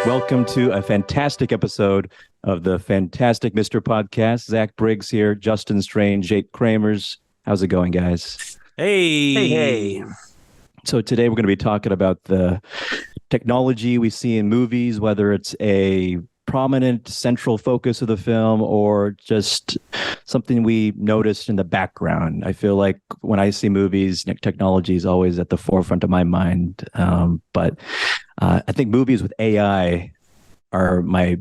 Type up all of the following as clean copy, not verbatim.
Welcome to a fantastic episode of the Fantastic Mr. Podcast. Zach Briggs here, Justin Strange, Jake Kramers. How's it going, guys? Hey, Hey. So today we're going to be talking about the technology we see in movies, whether it's a prominent central focus of the film or just something we noticed in the background. I feel like when I see movies, technology is always at the forefront of my mind. But I think movies with AI are my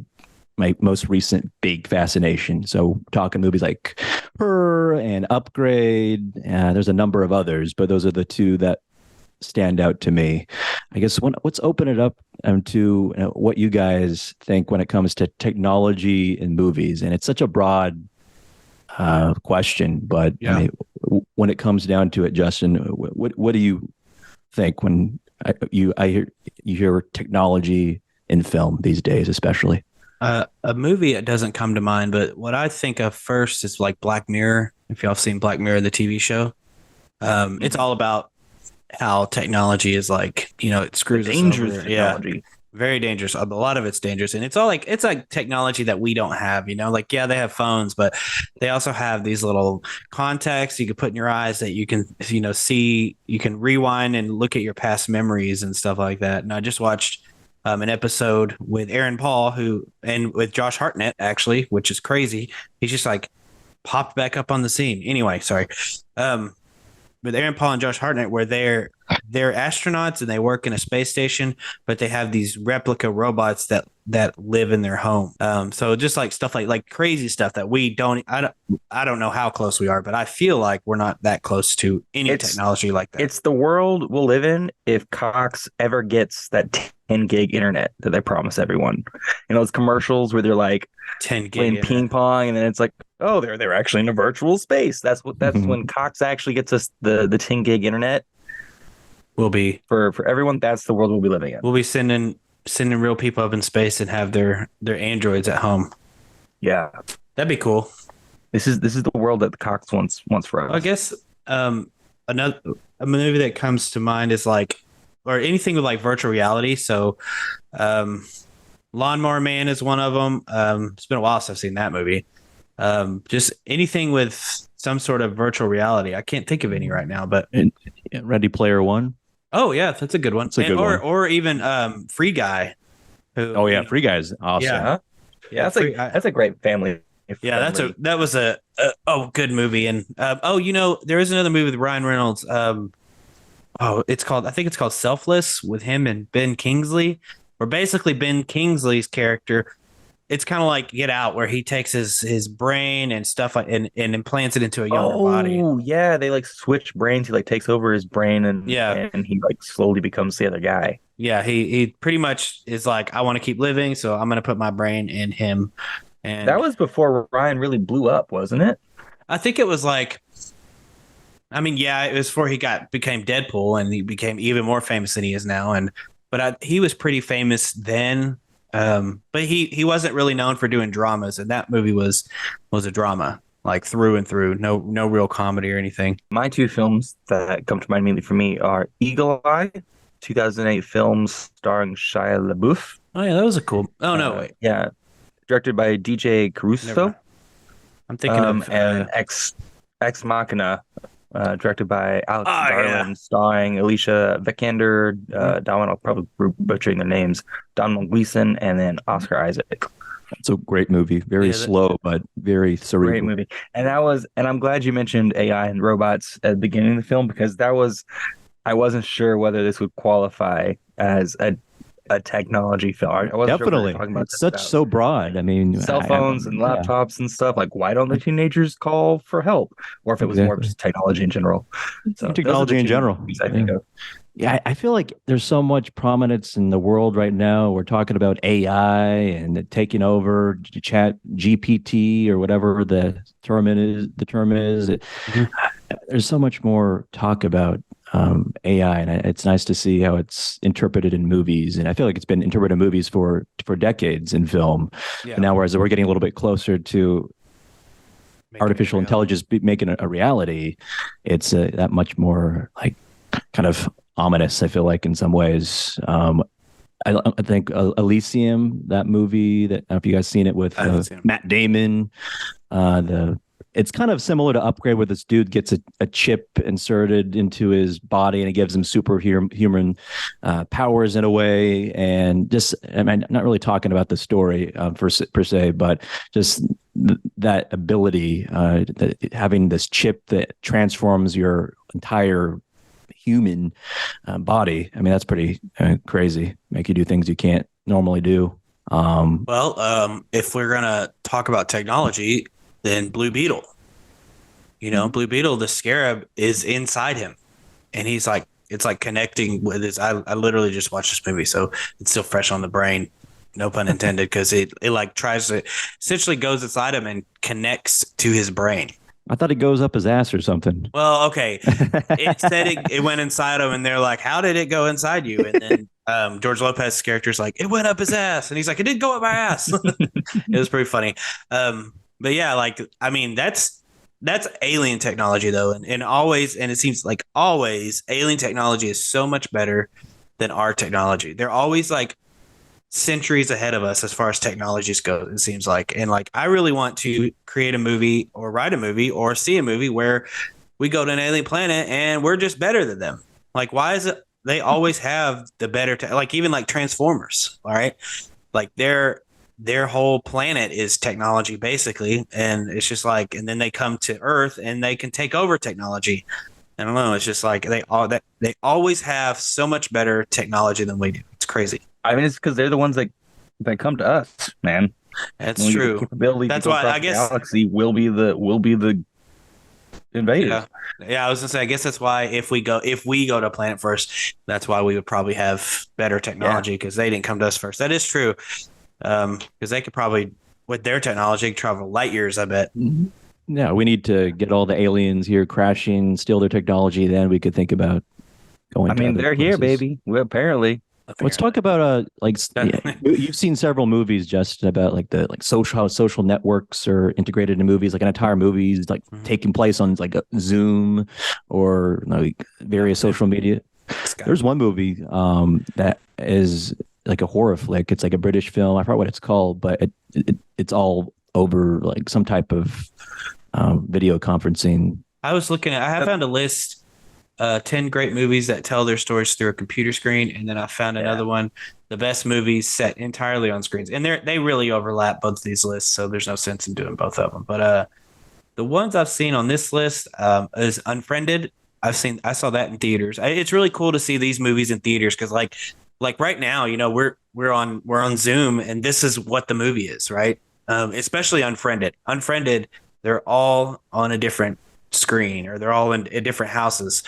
most recent big fascination. So talking movies like Her and Upgrade, there's a number of others, but those are the two that stand out to me. I guess let's open it up to what you guys think when it comes to technology in movies. And it's such a broad question, but Yeah. I mean, when it comes down to it, Justin, what do you think when you hear technology in film these days, especially? a movie that doesn't come to mind, but what I think of first is like Black Mirror. If y'all have seen Black Mirror, the TV show, it's all about how technology is like, it screws us Dangerous over. Yeah, technology. very dangerous. A lot of it's dangerous, and it's like technology that we don't have. Like yeah, they have phones, but they also have these little contacts you can put in your eyes that you can see. You can rewind and look at your past memories and stuff like that. And I just watched an episode with Aaron Paul, and with Josh Hartnett actually, which is crazy. He's just like popped back up on the scene. Anyway, sorry. With Aaron Paul and Josh Hartnett, where they're astronauts and they work in a space station, but they have these replica robots that live in their home. So just like stuff like crazy stuff that we don't. I don't know how close we are, but I feel like we're not that close to any technology like that. It's the world we'll live in if Cox ever gets that 10 gig internet that they promise everyone. Those commercials where they're like 10 gig playing ping pong, and then it's like, oh, they're actually in a virtual space. That's when Cox actually gets us the 10 gig internet. Will be for everyone. That's the world we'll be living in. We'll be sending real people up in space and have their androids at home. Yeah, that'd be cool. This is the world that the Cox wants for us. I guess another a movie that comes to mind is like, or anything with like virtual reality. So, Lawnmower Man is one of them. It's been a while since I've seen that movie. Just anything with some sort of virtual reality. I can't think of any right now, but Ready Player One. Oh yeah, that's a good one. That's a good one. Or even Free Guy. Oh yeah, Free Guy is awesome. Yeah, that's a great family. Yeah, that was a good movie. And there is another movie with Ryan Reynolds. I think it's called Selfless, with him and Ben Kingsley. Where basically Ben Kingsley's character, it's kind of like Get Out, where he takes his brain and stuff and implants it into a younger body. Oh yeah, they like switch brains. He like takes over his brain and he like slowly becomes the other guy. Yeah, he pretty much is like, I want to keep living, so I'm going to put my brain in him. And that was before Ryan really blew up, wasn't it? I think it was like, I mean, yeah, it was before he became Deadpool, and he became even more famous than he is now. But he was pretty famous then. But he wasn't really known for doing dramas, and that movie was a drama, like through and through. No real comedy or anything. My two films that come to mind immediately for me are Eagle Eye, 2008 film starring Shia LaBeouf. Oh yeah, that was a cool. Oh no, wait. Yeah, directed by DJ Caruso. I'm thinking of and Ex Machina, directed by Alex Garland, starring Alicia Vikander, I'll probably butchering their names, Donald Gleason, and then Oscar Isaac. It's a great movie. Very slow, but very cerebral. Great movie. And I'm glad you mentioned AI and robots at the beginning of the film, because I wasn't sure whether this would qualify as a technology film. I wasn't Definitely. Sure about it's so broad. I mean, cell phones and laptops and stuff. Like, why don't the teenagers call for help? Or if it was more just technology in general. So technology in general. I think of. Yeah, I feel like there's so much prominence in the world right now. We're talking about AI and it taking over Chat GPT or whatever the term is. There's so much more talk about AI, and it's nice to see how it's interpreted in movies. And I feel like it's been interpreted in movies for decades in film. Yeah. But now, whereas we're getting a little bit closer to artificial intelligence making a reality, it's that much more like kind of ominous, I feel like, in some ways. I think Elysium, that movie that I don't know if you guys seen it with I haven't seen it. Matt Damon. The It's kind of similar to Upgrade, where this dude gets a chip inserted into his body and it gives him superhuman powers in a way. And just, I mean, not really talking about the story per se, but just that ability, having this chip that transforms your entire human body. I mean, that's pretty crazy. Make you do things you can't normally do. If we're gonna talk about technology, then Blue Beetle. Blue Beetle, the scarab is inside him, and he's like, it's like connecting with his. I literally just watched this movie, so it's still fresh on the brain. No pun intended, because it like tries to essentially goes inside him and connects to his brain. I thought it goes up his ass or something. Well, okay. It said it went inside him, and they're like, "How did it go inside you?" And then George Lopez's character's like, "It went up his ass," and he's like, "It didn't go up my ass." It was pretty funny. But yeah, like, I mean, that's alien technology though, and always, and it seems like always, alien technology is so much better than our technology. They're always like centuries ahead of us as far as technologies go, it seems like. And like, I really want to create a movie or write a movie or see a movie where we go to an alien planet and we're just better than them. Like, why is it they always have the better like even like Transformers, all right? Like their whole planet is technology basically, and it's just like, and then they come to Earth and they can take over technology. I don't know, it's just like they always have so much better technology than we do. It's crazy. I mean, it's because they're the ones that come to us, man. That's true. Capability That's to go why across I guess the galaxy will be the invaders. Yeah. I was gonna say, I guess that's why if we go to Planet First, that's why we would probably have better technology, because they didn't come to us first. That is true. Because they could probably, with their technology, travel light years, I bet. Yeah, we need to get all the aliens here crashing, steal their technology. Then we could think about going. I mean, they're here, places. baby. Well, apparently. Let's talk about you've seen several movies, Justin, about like the how social networks are integrated in movies, like an entire movies like taking place on like a Zoom or like various social media. There's one movie that is like a horror flick. It's like a British film. I forgot what it's called, but it's all over like some type of video conferencing. I found a list. 10 great movies that tell their stories through a computer screen, and then I found another one, the best movies set entirely on screens, and they really overlap both of these lists, so there's no sense in doing both of them. But the ones I've seen on this list is Unfriended. I saw that in theaters. It's really cool to see these movies in theaters, because like right now, we're on Zoom, and this is what the movie is, right? Especially Unfriended, they're all on a different screen, or they're all in different houses.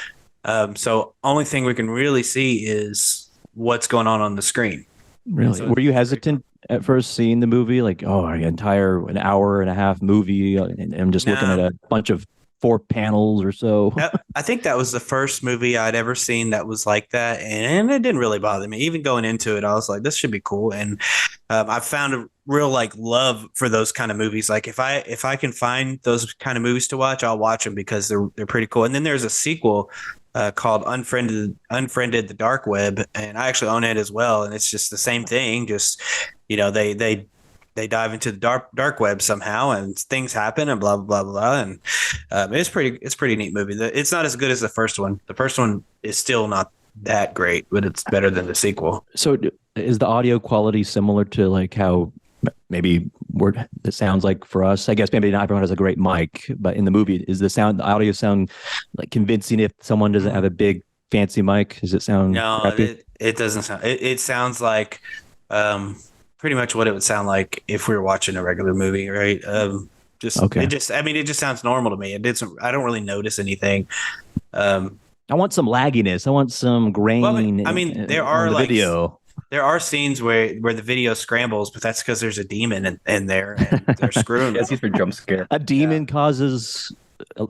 So only thing we can really see is what's going on the screen. Really? So were you hesitant at first seeing the movie? Like, oh, an hour and a half movie, and I'm just looking at a bunch of 4 panels or so. I think that was the first movie I'd ever seen that was like that, and it didn't really bother me. Even going into it, I was like, this should be cool. And I found a real like love for those kind of movies. Like if I can find those kind of movies to watch, I'll watch them, because they're pretty cool. And then there's a sequel called Unfriended the Dark Web, and I actually own it as well. And it's just the same thing. Just they dive into the dark web somehow, and things happen, and blah blah blah blah. And it's pretty neat movie. It's not as good as the first one. The first one is still not that great, but it's better than the sequel. So is the audio quality similar to like how maybe it sounds like for us? I guess maybe not everyone has a great mic, but in the movie, is the audio sound like convincing if someone doesn't have a big fancy mic? Does it sound No, it doesn't sound. It sounds like pretty much what it would sound like if we were watching a regular movie, right? It just sounds normal to me. I don't really notice anything. I want some lagginess. I want some grain. Well, there are the video. There are scenes where the video scrambles, but that's because there's a demon in there, and they're screwing. Yes, he's for jump scare. A demon causes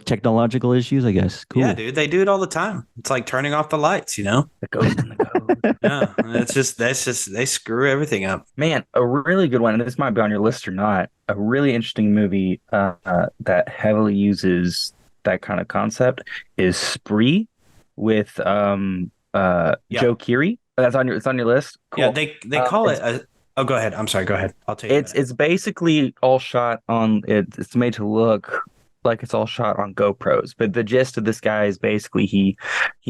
technological issues, I guess. Cool. Yeah, dude, they do it all the time. It's like turning off the lights, The ghost in the code. Yeah, that's just they screw everything up. Man, a really good one, and this might be on your list or not. A really interesting movie that heavily uses that kind of concept is Spree with Joe Keery. That's on your it's on your list. Yeah, Cool. they call it a. Oh, go ahead. I'm sorry. Go ahead. I'll tell you. It's basically all shot on it's made to look like it's all shot on GoPros. But the gist of this guy is basically he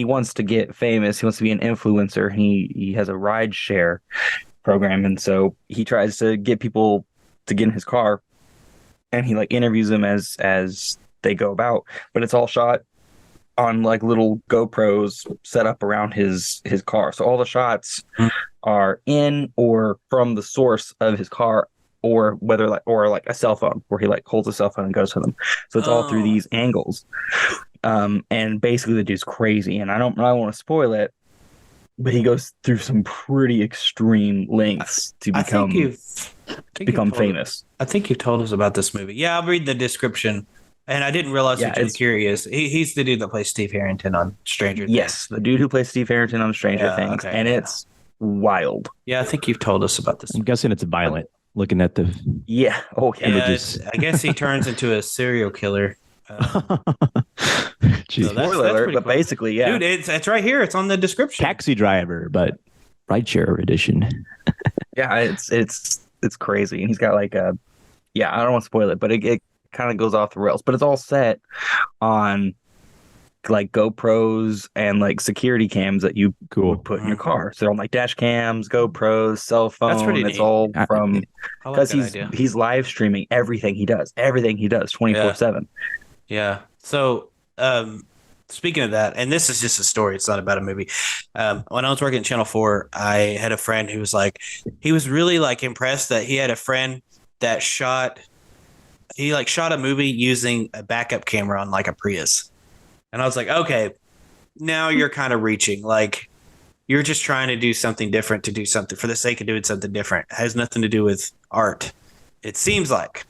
wants to get famous. He wants to be an influencer. He has a ride share program, and so he tries to get people to get in his car, and he like interviews them as they go about. But it's all shot on like little GoPros set up around his car. So all the shots are in or from the source of his car, or whether like a cell phone where he like holds a cell phone and goes to them. So it's all through these angles. And basically the dude's crazy, and I don't want to spoil it, but he goes through some pretty extreme lengths to become famous. I think you told us about this movie. Yeah, I'll read the description. And I didn't realize you're curious. He's the dude that plays Steve Harrington on Stranger Things. Yes, the dude who plays Steve Harrington on Stranger Things. Okay, and it's wild. Yeah, I think you've told us about this. I'm guessing it's violent, looking at the images. I guess he turns into a serial killer. Spoiler alert, but cool. Basically, yeah. Dude, it's right here. It's on the description. Taxi driver, but rideshare edition. Yeah, it's crazy. And he's got like I don't want to spoil it, but it kind of goes off the rails, but it's all set on like GoPros and like security cams that you would put in your car. So they're on like dash cams, GoPros, cell phone. That's pretty neat. It's all from because he's live streaming everything he does 24/7. Yeah. So speaking of that, and this is just a story, it's not about a movie. When I was working at Channel 4, I had a friend who was like, he was really like impressed that he had a friend that shot a movie using a backup camera on like a Prius. And I was like, okay, now you're kind of reaching. Like, you're just trying to do something different to do something for the sake of doing something different. It has nothing to do with art. It seems like.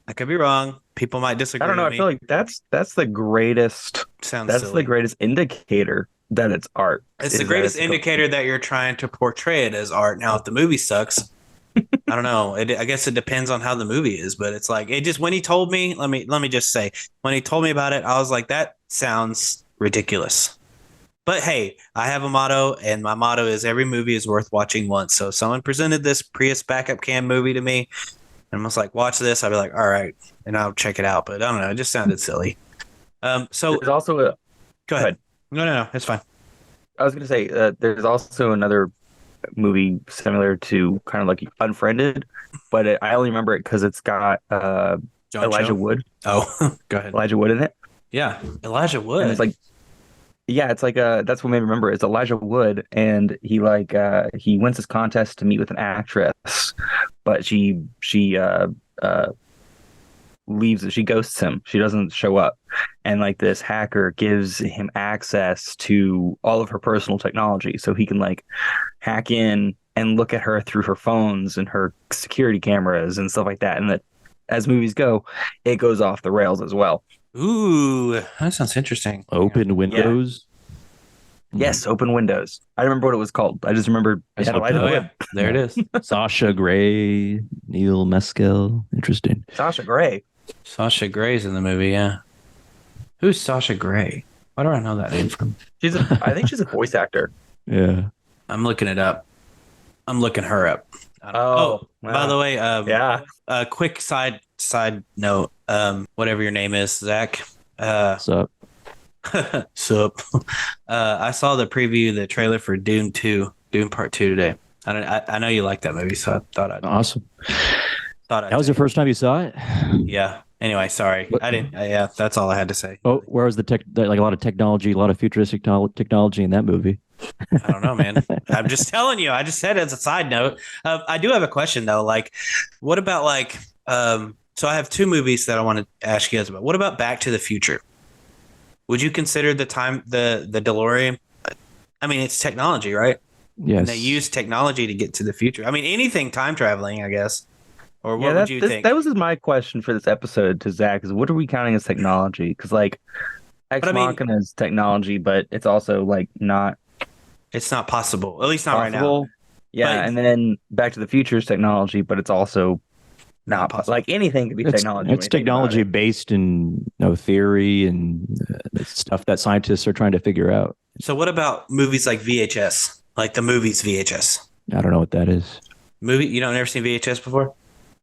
I could be wrong. People might disagree. I don't know. I feel like that's the greatest. That's silly. The greatest indicator that it's art. It's the greatest indicator that you're trying to portray it as art. Now, if the movie sucks, I don't know. I guess it depends on how the movie is, but it's like it just when he told me, let me just say, when he told me about it, I was like, that sounds ridiculous. But hey, I have a motto, and my motto is every movie is worth watching once. So if someone presented this Prius backup cam movie to me, and I was like, watch this, I'd be like, all right, and I'll check it out. But I don't know, it just sounded silly. So there's also a go ahead. No, it's fine. I was gonna say there's also another movie similar to kind of like Unfriended, but I only remember it because it's got Elijah Wood. Oh, go ahead. Elijah Wood in it. Yeah, Elijah Wood. And it's like, it's like that's what made me remember. It's Elijah Wood, and he wins this contest to meet with an actress, but she leaves. She ghosts him. She doesn't show up, and like this hacker gives him access to all of her personal technology, so he can like hack in and look at her through her phones and her security cameras and stuff like that. And that, as movies go, it goes off the rails as well. Ooh, that sounds interesting. Open windows. Yeah. Yes, Open Windows. I remember what it was called. I just remember it had Elijah Wood. There it is. Sasha Grey, Neil Meskel. Interesting. Sasha Grey's in the movie, yeah. Who's Sasha Grey? Why do I know that name from? I think she's a voice actor. Yeah. I'm looking it up. I'm looking her up. Wow. By the way, a quick side note. Whatever your name is, Zach. Sup? Sup. I saw the preview, the trailer for Dune Part 2 today. I know you like that movie, so I thought I'd. Awesome. That was your first time you saw it? Yeah. Anyway, sorry. I didn't. Yeah, that's all I had to say. Oh, where was like a lot of technology, a lot of futuristic technology in that movie? I don't know, man. I'm just telling you. I just said it as a side note. I do have a question though. Like, what about like? So I have two movies that I want to ask you guys about. What about Back to the Future? Would you consider the DeLorean? I mean, it's technology, right? Yes. And they use technology to get to the future. I mean, anything time traveling, I guess. Or what would you think? That was my question for this episode to Zach: is what are we counting as technology? Because like, Ex Machina is technology, but it's also like not. It's not possible, at least not right now. Yeah, and then Back to the Future is technology, but it's also not possible. Like anything could be technology. It's technology based in theory and stuff that scientists are trying to figure out. So what about movies like VHS? like the movies VHS. I don't know what that is. Movie, you don't never seen VHS before?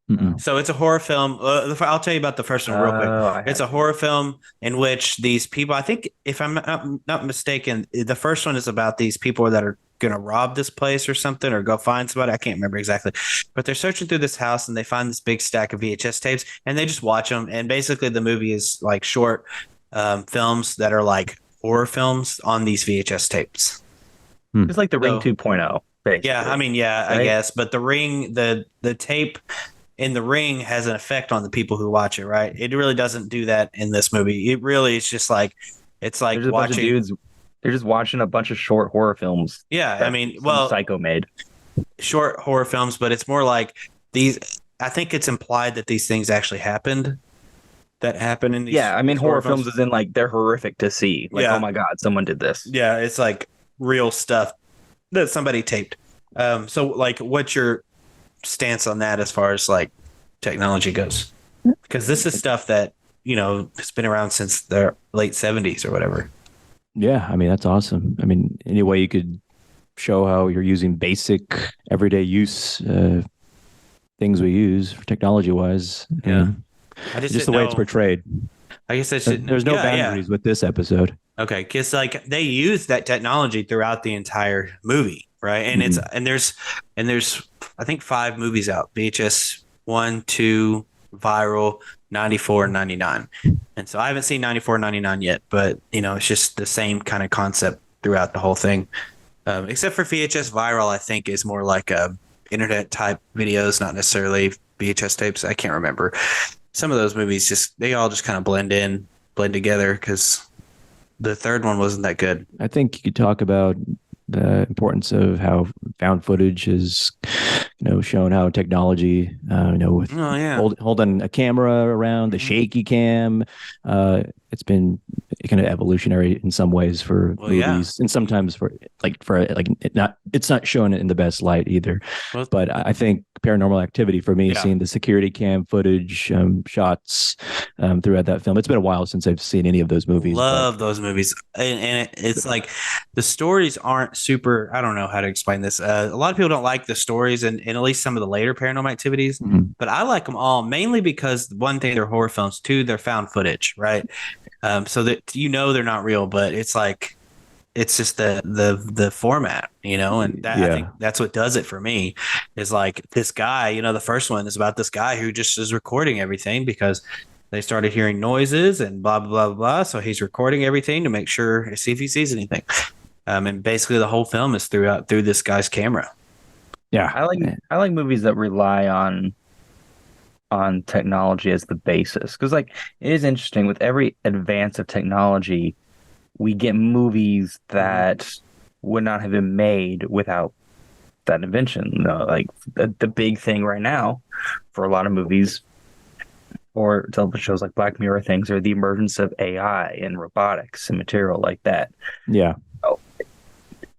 Mm-mm. So it's a horror film. I'll tell you about the first one real quick. It's a horror film in which these people, I think, if I'm not mistaken, the first one is about these people that are going to rob this place or something or go find somebody. I can't remember exactly. But they're searching through this house and they find this big stack of VHS tapes and they just watch them. And basically, the movie is like short films that are like horror films on these VHS tapes. It's like the Ring 2.0, basically. Yeah, I mean, yeah, right? I guess. But the Ring, the tape in the Ring has an effect on the people who watch it, right? It really doesn't do that in this movie. It really is just like it's like there's a bunch of dudes. They're just watching a bunch of short horror films. Yeah, I mean, well, Psycho made short horror films, but it's more like these. I think it's implied that these things actually happened. That happen in these. Yeah, I mean, horror films is in like they're horrific to see. Like, oh my god, someone did this. Yeah, it's like real stuff that somebody taped. So, like, what's your stance on that as far as like technology goes? Because this is stuff that has been around since the late 70s or whatever. Yeah, I mean, that's awesome. I mean, any way you could show how you're using basic everyday use things we use technology wise. Yeah, just the way it's portrayed. I guess there's no boundaries with this episode. Okay, because like they use that technology throughout the entire movie, right? And it's there's I think 5 movies out: VHS 1, 2, Viral, 94, and 99. And so I haven't seen 94, 99 yet, but it's just the same kind of concept throughout the whole thing, except for VHS. Viral, I think, is more like internet type videos, not necessarily VHS tapes. I can't remember. Some of those movies they all just kind of blend together because the third one wasn't that good. I think you could talk about the importance of how found footage is, shown how technology, with holding a camera around, the shaky cam. It's been kind of evolutionary in some ways for movies, and sometimes it's not shown in the best light either. But I think Paranormal Activity for me, seeing the security cam footage shots throughout that film. It's been a while since I've seen any of those movies. Love those movies, and it's like the stories aren't super. I don't know how to explain this. A lot of people don't like the stories, and at least some of the later Paranormal Activities. Mm-hmm. But I like them all mainly because one thing, they're horror films. 2, they're found footage, right? So that they're not real, but it's like it's just the format, and I think that's what does it for me. Is like this guy, the first one is about this guy who just is recording everything because they started hearing noises and blah blah blah blah. So he's recording everything to make sure to see if he sees anything. And basically the whole film is through this guy's camera. Yeah, I like movies that rely on technology as the basis, because like it is interesting with every advance of technology, we get movies that would not have been made without that invention. Like the big thing right now for a lot of movies or television shows like Black Mirror things are the emergence of AI and robotics and material like that. Yeah.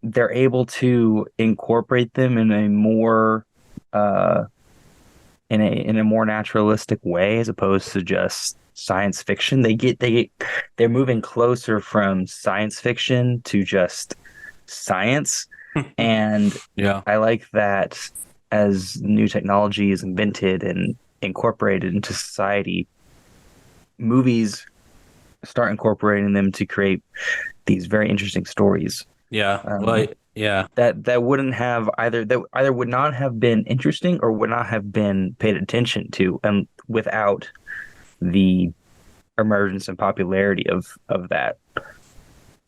They're able to incorporate them in a more in a more naturalistic way as opposed to just science fiction. They're moving closer from science fiction to just science. And I like that as new technology is invented and incorporated into society, movies start incorporating them to create these very interesting stories. That wouldn't have either would not have been interesting or would not have been paid attention to without the emergence and popularity of that.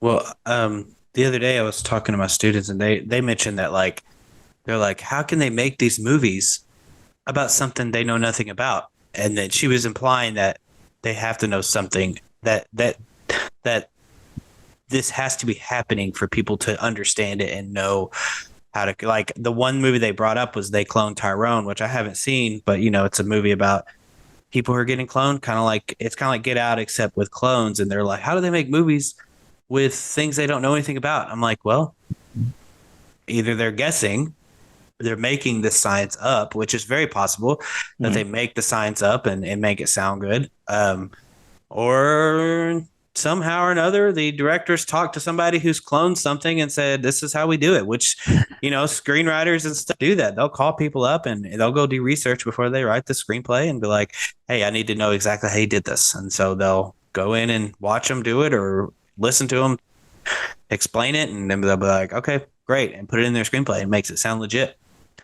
Well, the other day I was talking to my students and they mentioned that they're like, how can they make these movies about something they know nothing about? And then she was implying that they have to know something that this has to be happening for people to understand it and know how to, like, the one movie they brought up was They Cloned Tyrone, which I haven't seen, but it's a movie about people who are getting cloned, kind of like Get Out, except with clones. And they're like, how do they make movies with things they don't know anything about? I'm like, well, either they're guessing, they're making this science up, which is very possible that they make the science up and make it sound good. Or somehow or another, the directors talked to somebody who's cloned something and said, this is how we do it, which, screenwriters and stuff do that. They'll call people up and they'll go do research before they write the screenplay and be like, hey, I need to know exactly how you did this. And so they'll go in and watch them do it or listen to them explain it. And then they'll be like, okay, great. And put it in their screenplay. It makes it sound legit.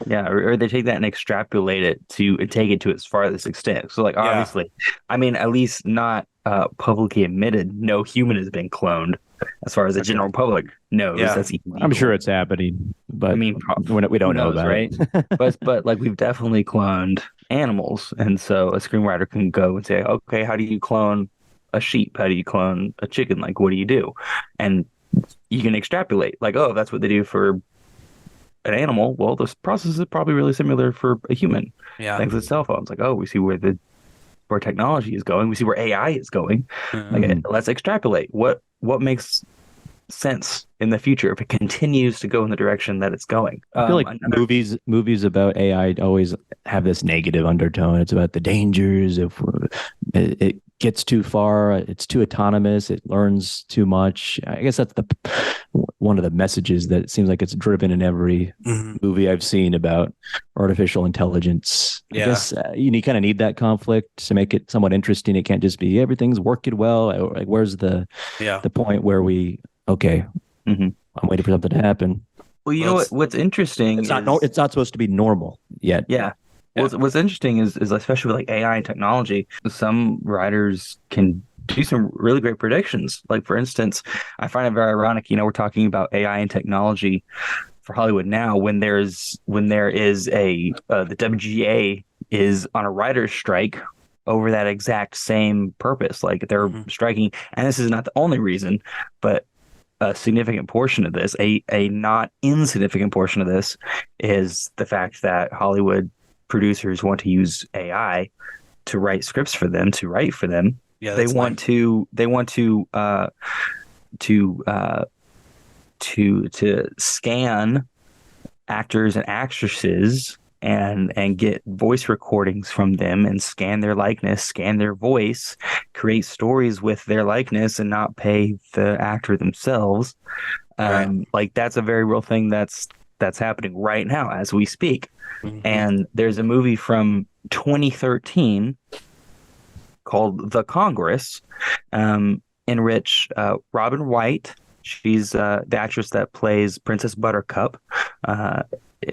Yeah, or they take that and extrapolate it to take it to its farthest extent. So, like, obviously, I mean, at least not publicly admitted, no human has been cloned, as far as the general public knows. Yeah. That's illegal. I'm sure it's happening, but I mean, we don't know about right? it. but like we've definitely cloned animals, and so a screenwriter can go and say, okay, how do you clone a sheep? How do you clone a chicken? Like, what do you do? And you can extrapolate, like, oh, that's what they do for an animal. Well, this process is probably really similar for a human. Yeah. Thanks to cell phones. Like, oh, we see where technology is going. We see where AI is going. Like, let's extrapolate. What makes sense in the future if it continues to go in the direction that it's going? I feel like movies about AI always have this negative undertone. It's about the dangers if it gets too far, it's too autonomous, it learns too much. I guess that's one of the messages that it seems like it's driven in every movie I've seen about artificial intelligence. Yeah. I guess you kind of need that conflict to make it somewhat interesting. It can't just be everything's working well. Like, where's the point where I'm waiting for something to happen. Well, you know what's interesting? It's not supposed to be normal yet. Yeah. What's interesting is especially with like AI and technology, some writers can do some really great predictions. Like, for instance, I find it very ironic. We're talking about AI and technology for Hollywood now when there is the WGA is on a writer's strike over that exact same purpose. Like, they're striking, and this is not the only reason, but a significant portion of this, a not insignificant portion of this, is the fact that Hollywood producers want to use AI to write scripts for them, to write for them. Yeah, they want to scan actors and actresses and get voice recordings from them and scan their likeness, scan their voice, create stories with their likeness and not pay the actor themselves. Like, that's a very real thing that's happening right now as we speak. And there's a movie from 2013 called The Congress, in which Robin White, she's the actress that plays Princess Buttercup.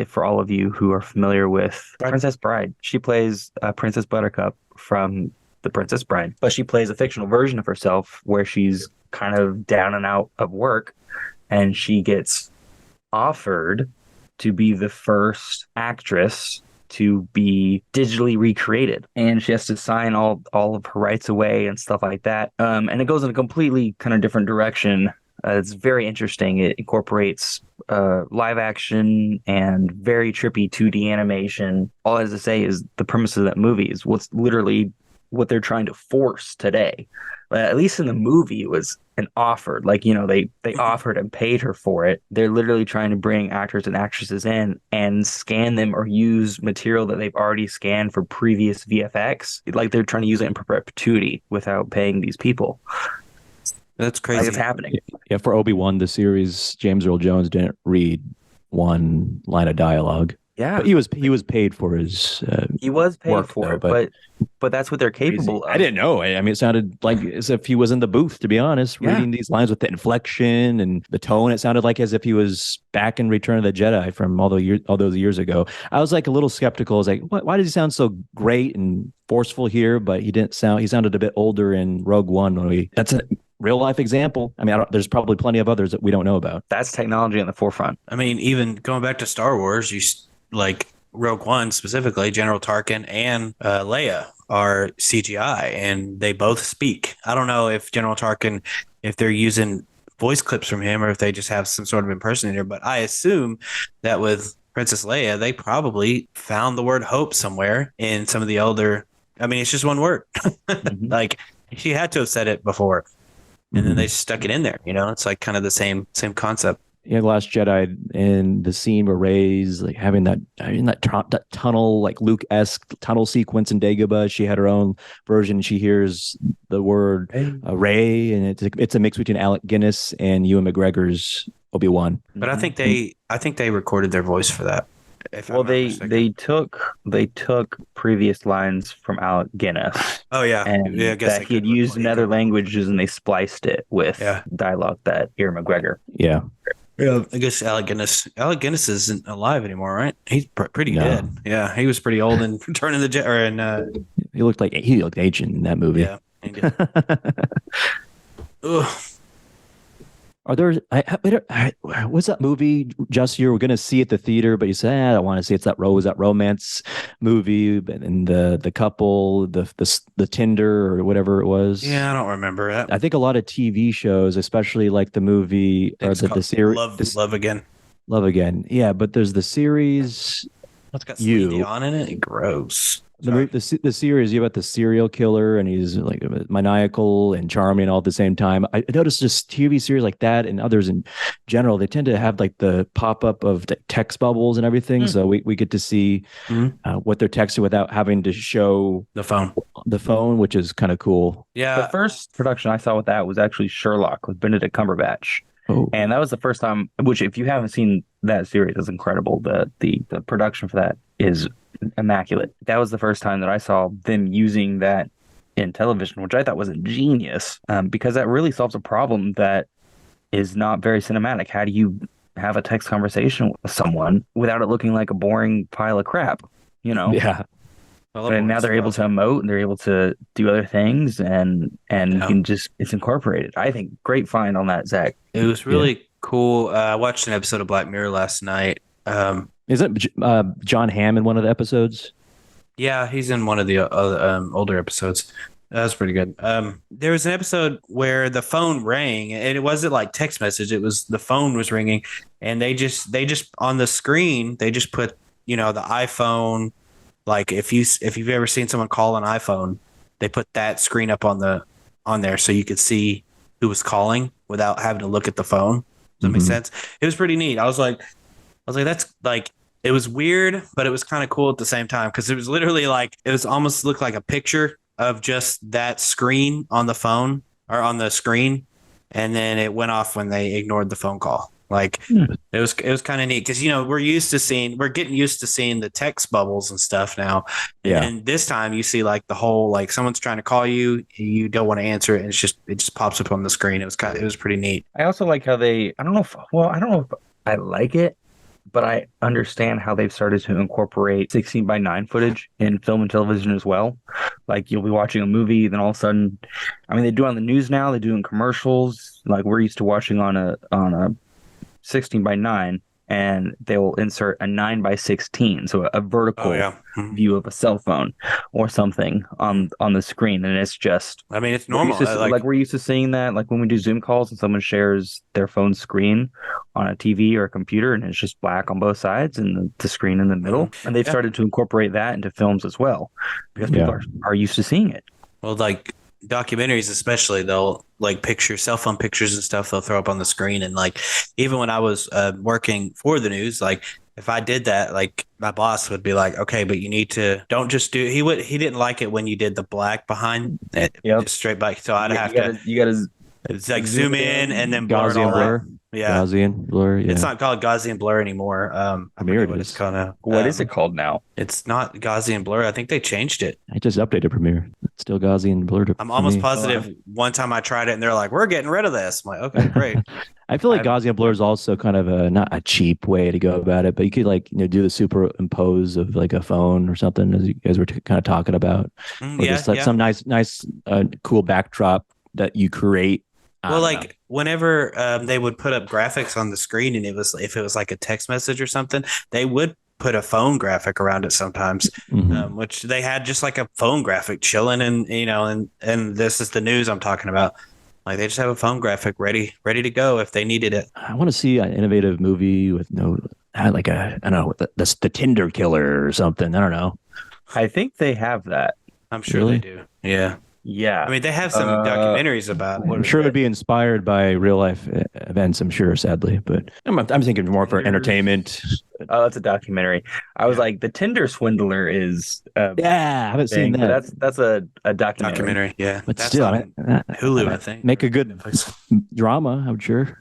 For all of you who are familiar with Princess Bride, she plays Princess Buttercup from The Princess Bride, but she plays a fictional version of herself where she's kind of down and out of work, and she gets offered to be the first actress to be digitally recreated, and she has to sign all of her rights away and stuff like that. And it goes in a completely kind of different direction. It's very interesting. It incorporates live action and very trippy 2D animation. All I have to say is the premise of that movie is what's literally what they're trying to force today. At least in the movie, it was an offer. Like, they offered and paid her for it. They're literally trying to bring actors and actresses in and scan them or use material that they've already scanned for previous VFX. Like, they're trying to use it in perpetuity without paying these people. That's crazy. Like, it's happening. Yeah, for Obi-Wan, the series, James Earl Jones didn't read one line of dialogue. Yeah, but he was paid for his. He was paid work, for though, it, but that's what they're capable of. I didn't know. I mean, it sounded like as if he was in the booth. To be honest, reading these lines with the inflection and the tone, it sounded like as if he was back in Return of the Jedi from all those years ago. I was like a little skeptical. I was like, why does he sound so great and forceful here? But he didn't sound. He sounded a bit older in Rogue One. That's a real life example. I mean, there's probably plenty of others that we don't know about. That's technology on the forefront. I mean, even going back to Star Wars, like Rogue One specifically, General Tarkin and Leia are CGI, and they both speak. I don't know if General Tarkin, if they're using voice clips from him or if they just have some sort of impersonator, but I assume that with Princess Leia, they probably found the word hope somewhere in some of the older. I mean, it's just one word. Like, she had to have said it before, and then they stuck it in there. It's like kind of the same concept. Yeah, The Last Jedi, and the scene where Rey's like having that that tunnel, like Luke-esque tunnel sequence in Dagobah. She had her own version. She hears the word Rey, and it's a mix between Alec Guinness and Ewan McGregor's Obi-Wan. But I think they recorded their voice for that. If Well, I'm not mistaken. they took previous lines from Alec Guinness. Oh yeah, And yeah. I guess that he had used in other languages, and they spliced it with dialogue that Ewan McGregor. Yeah. Yeah, I guess Alec Guinness isn't alive anymore, right? He's pretty dead. Yeah, he was pretty old in Return of the Jedi. Or in he looked ancient in that movie. Yeah, he did. Ugh. Are there? What's that movie, Just you were going to see at the theater, but you said, I don't want to see. It's that romance movie, and the couple, the Tinder or whatever it was. Yeah, I don't remember it. I think a lot of TV shows, especially like the movie or the series, Love Again. Love Again. Yeah, but there's the series. It's got Celine Dion in it. Gross. The series about the serial killer, and he's like maniacal and charming all at the same time. I noticed just TV series like that and others in general, they tend to have like the pop up of the text bubbles and everything. So we get to see what they're texting without having to show the phone, which is kind of cool. Yeah. The first production I saw with that was actually Sherlock with Benedict Cumberbatch. Oh. And that was the first time, which if you haven't seen that series, it's incredible. The production for that is immaculate. That was the first time that I saw them using that in television, which I thought was a genius, because that really solves a problem that is not very cinematic. How do you have a text conversation with someone without it looking like a boring pile of crap? You know? Yeah. And now they're able to emote, and they're able to do other things, and you can just, it's incorporated. I think great find on that, Zach. It was really cool. I watched an episode of Black Mirror last night. Isn't John Hamm in one of the episodes? Yeah, he's in one of the older episodes. That was pretty good. There was an episode where the phone rang, and it wasn't like text message. It was the phone was ringing, and they just on the screen they just put the iPhone. Like if you've ever seen someone call an iPhone, they put that screen up on there so you could see who was calling without having to look at the phone. Does that make sense? It was pretty neat. I was like, that's like, it was weird, but it was kind of cool at the same time, because it was literally like, it was almost looked like a picture of just that screen on the phone or on the screen, and then it went off when they ignored the phone call. Like it was kind of neat, because we're getting used to seeing the text bubbles and stuff now. Yeah. And this time you see like the whole, like someone's trying to call you, you don't want to answer it, and it just pops up on the screen. It was pretty neat. I also like how I don't know if I like it, but I understand how they've started to incorporate 16:9 footage in film and television as well. Like you'll be watching a movie, then all of a sudden, I mean, they do it on the news now. They do it in commercials. Like we're used to watching on a 16:9, and they will insert a 9:16, so a vertical view of a cell phone or something on the screen, and it's just. I mean, it's normal. We're used to seeing that, like when we do Zoom calls and someone shares their phone screen on a TV or a computer, and it's just black on both sides and the screen in the middle. And they've started to incorporate that into films as well, because people are used to seeing it. Well, like documentaries especially, they'll like cell phone pictures and stuff they'll throw up on the screen. And like even when I was working for the news, like if I did that, like my boss would be like, okay, but you need to don't just do he didn't like it when you did the black behind it, just straight back. So I'd have to it's like zoom in and then Gaussian blur. Yeah. Gaussian blur. Yeah. It's not called Gaussian blur anymore. I forget what it's called now. What is it called now? It's not Gaussian blur. I think they changed it. I just updated Premiere. It's still Gaussian blur. I'm almost positive one time I tried it and they're like, we're getting rid of this. I'm like, okay, great. I feel like Gaussian blur is also kind of not a cheap way to go about it, but you could like do the superimpose of like a phone or something, as you guys were kind of talking about. Some nice cool backdrop that you create. Well, like whenever they would put up graphics on the screen, and if it was like a text message or something, they would put a phone graphic around it sometimes, which they had just like a phone graphic chilling, and and this is the news I'm talking about. Like they just have a phone graphic ready to go if they needed it. I want to see an innovative movie with I don't know, the Tinder killer or something. I don't know. I think they have that. I'm sure they do. Yeah. Yeah. I mean, they have some documentaries about it. I'm sure it would be inspired by real life events. I'm sure, sadly, but I'm thinking more for entertainment. Oh, that's a documentary. I was like, the Tinder swindler is Yeah, I haven't seen thing, but that. that's a documentary. Yeah, But that's still, on Hulu, I think. make a good drama. I'm sure.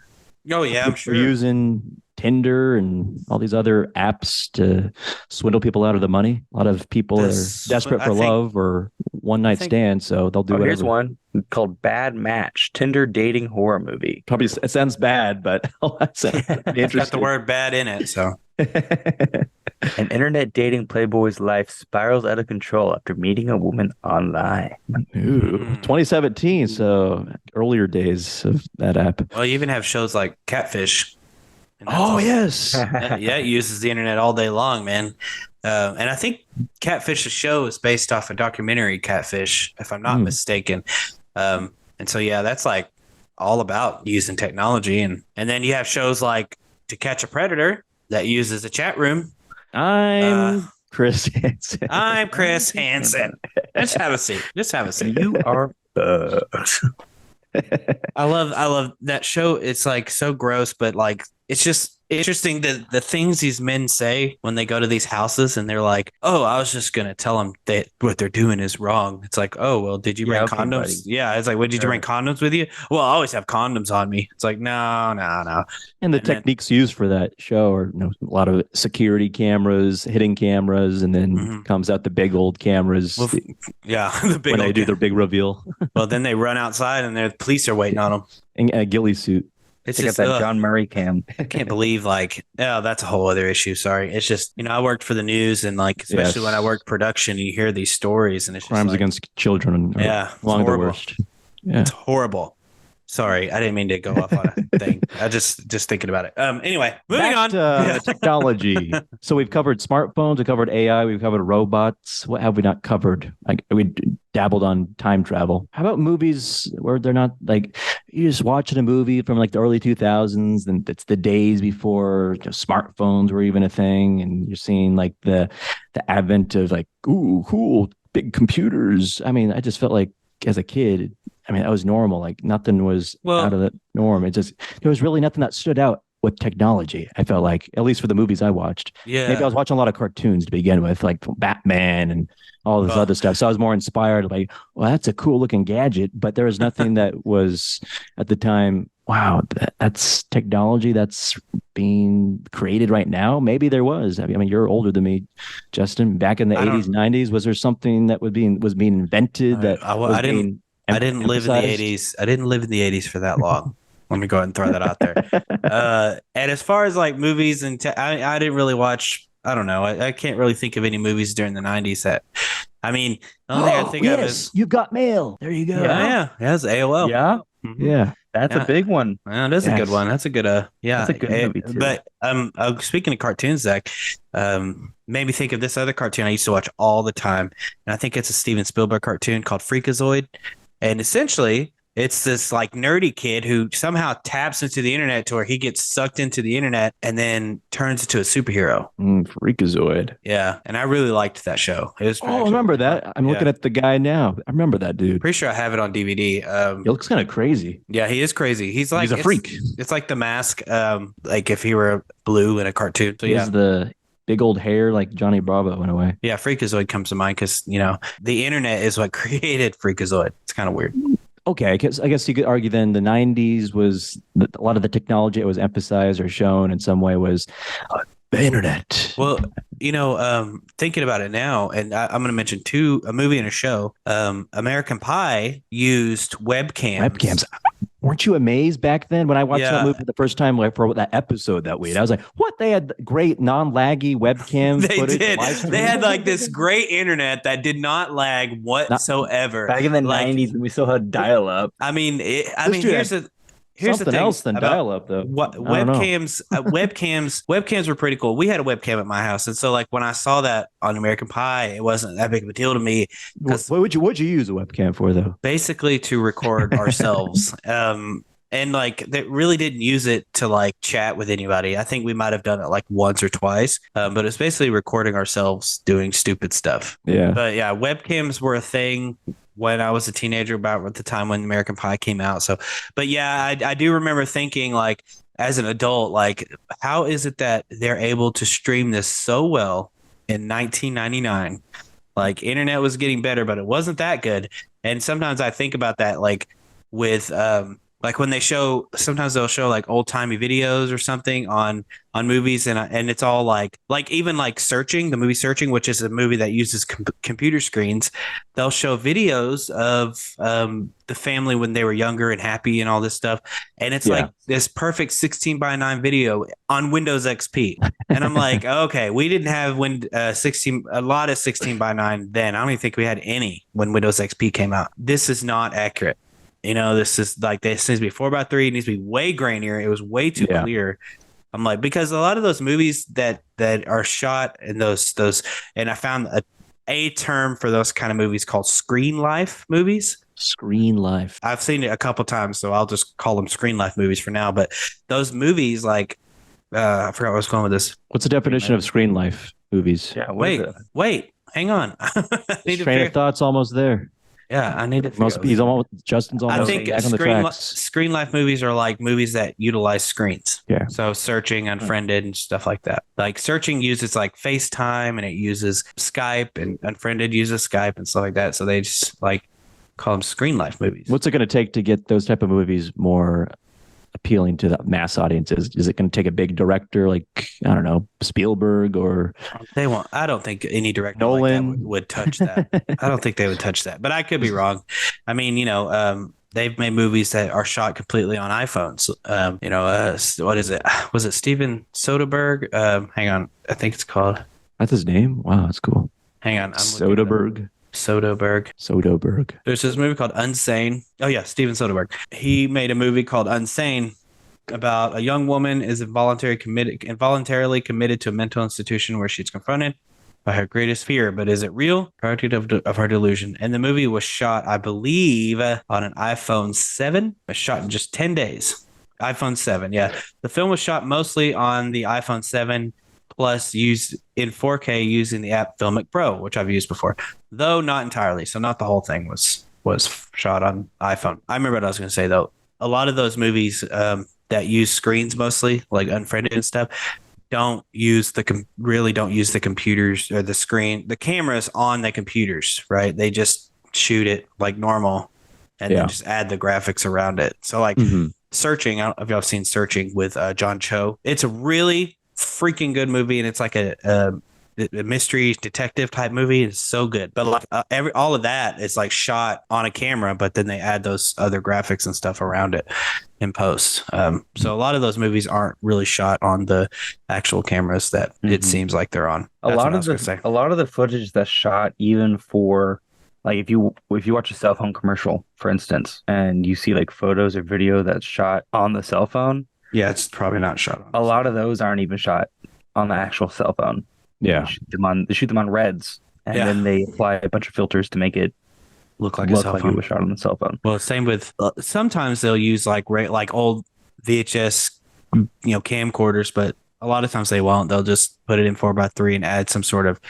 Oh yeah, I'm sure. We're using Tinder and all these other apps to swindle people out of the money. A lot of people are desperate for love or one night stands, so they'll do whatever. Here's one called Bad Match, Tinder dating horror movie. Probably it sounds bad, but it's got the word bad in it, so. An internet dating playboy's life spirals out of control after meeting a woman online. Ooh, 2017, so earlier days of that app. Well, you even have shows like Catfish. Oh, yes. Yeah, it uses the internet all day long, man. And I think Catfish, the show, is based off a documentary, Catfish, if I'm not mistaken. And so, yeah, that's like all about using technology. And then you have shows like To Catch a Predator that uses a chat room. I'm Chris Hansen. I'm Chris Hansen. Just have a seat. You are I love that show. It's like so gross, but like it's just interesting the things these men say when they go to these houses and they're like, "Oh, I was just gonna tell them that what they're doing is wrong." It's like, "Oh, well, did you bring condoms?" Buddy. Yeah, it's like, "What did you bring condoms with you?" Well, I always have condoms on me. It's like, no. And the techniques used for that show are a lot of security cameras, hidden cameras, and then comes out the big old cameras. Well, the big when they do their big reveal. Well, then they run outside and the police are waiting on them in a ghillie suit. It's just that John Murray cam. I can't believe that's a whole other issue. Sorry. It's just, I worked for the news and especially when I worked production, you hear these stories and it's crimes against children. Among the worst. Yeah. It's horrible. Sorry, I didn't mean to go off on a thing. I just thinking about it. Anyway, moving on. Technology. So we've covered smartphones, we've covered AI, we've covered robots. What have we not covered? We dabbled on time travel. How about movies where they're not you're just watching a movie from the early 2000s, and it's the days before smartphones were even a thing, and you're seeing the advent of ooh, cool big computers. I mean, I just felt like as a kid, that was normal. Nothing was out of the norm. There was really nothing that stood out with technology. I felt like, at least for the movies I watched. Yeah. Maybe I was watching a lot of cartoons to begin with, like Batman and all this other stuff. So I was more inspired, well, that's a cool looking gadget, but there was nothing that was at the time, wow, that's technology that's being created right now. Maybe there was. You're older than me, Justin. Back in the 80s, 90s, was there something that was being invented I didn't live in the 80s. I didn't live in the 80s for that long. Let me go ahead and throw that out there. And as far as movies and I didn't really watch. I don't know. I can't really think of any movies during the 90s that. The only thing I think of is you got mail. There you go. Yeah, it's AOL. Yeah, yeah. That's a big one. Yeah, that is a good one. That's a good. That's a good movie too. But speaking of cartoons, Zach, made me think of this other cartoon I used to watch all the time, and I think it's a Steven Spielberg cartoon called Freakazoid, and essentially it's this nerdy kid who somehow taps into the internet to where he gets sucked into the internet and then turns into a superhero. Freakazoid. Yeah, and I really liked that show. It was I remember that. I'm looking at the guy now. I remember that dude. Pretty sure I have it on DVD. He looks kind of crazy. Yeah, he is crazy. He's a freak. It's like The Mask, if he were blue in a cartoon. So he has the big old hair like Johnny Bravo in a way. Yeah, Freakazoid comes to mind because, the internet is what created Freakazoid. It's kind of weird. Okay, I guess you could argue then the 90s was a lot of the technology that was emphasized or shown in some way was the internet. Well, thinking about it now, and I'm going to mention a movie and a show. American Pie used webcams. Weren't you amazed back then when I watched that movie for the first time, for that episode that week? I was like, what? They had great non-laggy webcam footage. They did. They had this great internet that did not lag whatsoever. Back in the 90s, we still had dial-up. Here's something else than dial-up, though. Webcams were pretty cool. We had a webcam at my house, and so when I saw that on American Pie, it wasn't that big of a deal to me. What would you use a webcam for, though? Basically, to record ourselves. And that really didn't use it to chat with anybody. I think we might have done it once or twice, but it's basically recording ourselves doing stupid stuff. Yeah. But yeah, webcams were a thing. when I was a teenager, about the time when American Pie came out. So, but yeah, I do remember thinking like as an adult, like how is it that they're able to stream this so well in 1999? Like internet was getting better, but it wasn't that good. And sometimes I think about that, like with like when sometimes they'll show like old timey videos or something on movies, and it's all like even like Searching, the movie Searching, which is a movie that uses computer screens. They'll show videos of the family when they were younger and happy and all this stuff, and it's like this perfect 16:9 video on Windows XP. And I'm like, okay, we didn't have a lot of 16:9 then. I don't even think we had any when Windows XP came out. This is not accurate. This is like, this needs to be 4:3. It needs to be way grainier. It was way too clear. I'm like, because a lot of those movies that are shot in those, and I found a term for those kind of movies called screen life movies. Screen life. I've seen it a couple times, so I'll just call them screen life movies for now. But those movies, like, I forgot where I was going with this. What's the definition of screen life movies? Yeah. Wait, hang on. Train of thought's almost there. Yeah, I need to. Justin's almost. I think back on the tracks. screen life movies are like movies that utilize screens. Yeah. So Searching, Unfriended, and stuff like that. Like Searching uses like FaceTime, and it uses Skype, and Unfriended uses Skype and stuff like that. So they just like call them screen life movies. What's it going to take to get those type of movies more appealing to the mass audiences? Is it going to take a big director like, I don't know, Spielberg, or they won't? I don't think any director Nolan like that would touch that. I don't think they would touch that, but I could be wrong. I mean, they've made movies that are shot completely on iPhones. What is it? Was it Steven Soderbergh? Hang on, I think it's called. That's his name. Wow, that's cool. Hang on, Soderbergh. There's this movie called Unsane. Oh yeah, Steven Soderbergh. He made a movie called Unsane about a young woman is involuntarily committed to a mental institution where she's confronted by her greatest fear. But is it real? Product of her delusion. And the movie was shot, I believe, on an iPhone 7. It was shot in just 10 days. iPhone 7, yeah. The film was shot mostly on the iPhone 7 Plus used in 4K using the app Filmic Pro, which I've used before, though not entirely. So not the whole thing was shot on iPhone. I remember what I was going to say though. A lot of those movies that use screens mostly, like Unfriended and stuff, don't use the computers or the cameras on the computers, right? They just shoot it like normal and then just add the graphics around it. So like Searching, I don't know if y'all have seen Searching with John Cho. It's a really freaking good movie, and it's like a mystery detective type movie. It's so good, but like all of that is like shot on a camera, but then they add those other graphics and stuff around it in post. So a lot of those movies aren't really shot on the actual cameras that it seems like they're on. A lot of the footage that's shot, even for like if you watch a cell phone commercial, for instance, and you see like photos or video that's shot on the cell phone. Yeah, it's probably not shot on. A lot of those aren't even shot on the actual cell phone. Yeah, they shoot them on Reds, and then they apply a bunch of filters to make it look like a cell phone. It was shot on the cell phone. Well, same with sometimes they'll use like old VHS, camcorders, but a lot of times they won't. They'll just put it in 4:3 and add some sort of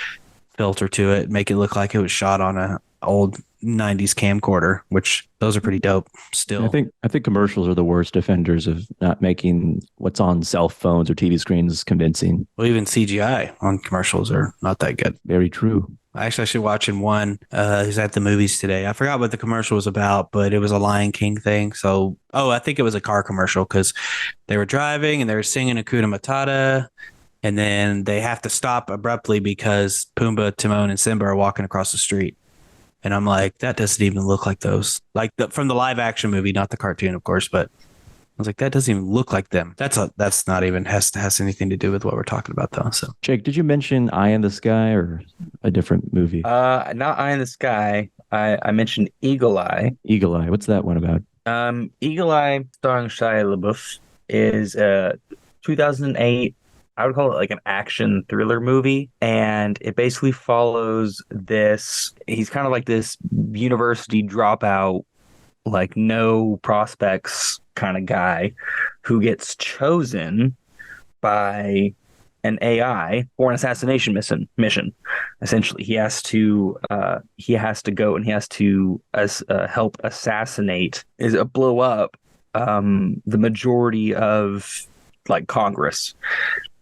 filter to it, make it look like it was shot on a old 90s camcorder, which those are pretty dope still. I think commercials are the worst offenders of not making what's on cell phones or TV screens convincing. Well, even CGI on commercials are not that good. Very true. I actually watching one who's at the movies today. I forgot what the commercial was about, but it was a Lion King thing. So, I think it was a car commercial because they were driving and they were singing Hakuna Matata, and then they have to stop abruptly because Pumbaa, Timon, and Simba are walking across the street. And I'm like, that doesn't even look like those, from the live action movie, not the cartoon, of course. But I was like, that doesn't even look like them. That's not even has anything to do with what we're talking about, though. So, Jake, did you mention Eye in the Sky or a different movie? Not Eye in the Sky. I mentioned Eagle Eye. Eagle Eye. What's that one about? Eagle Eye, starring Shia LaBeouf, is 2008. I would call it like an action thriller movie. And it basically follows this. He's kind of like this university dropout, like no prospects kind of guy who gets chosen by an AI for an assassination mission. Essentially, he has to go and he has to help assassinate blow up the majority of like Congress.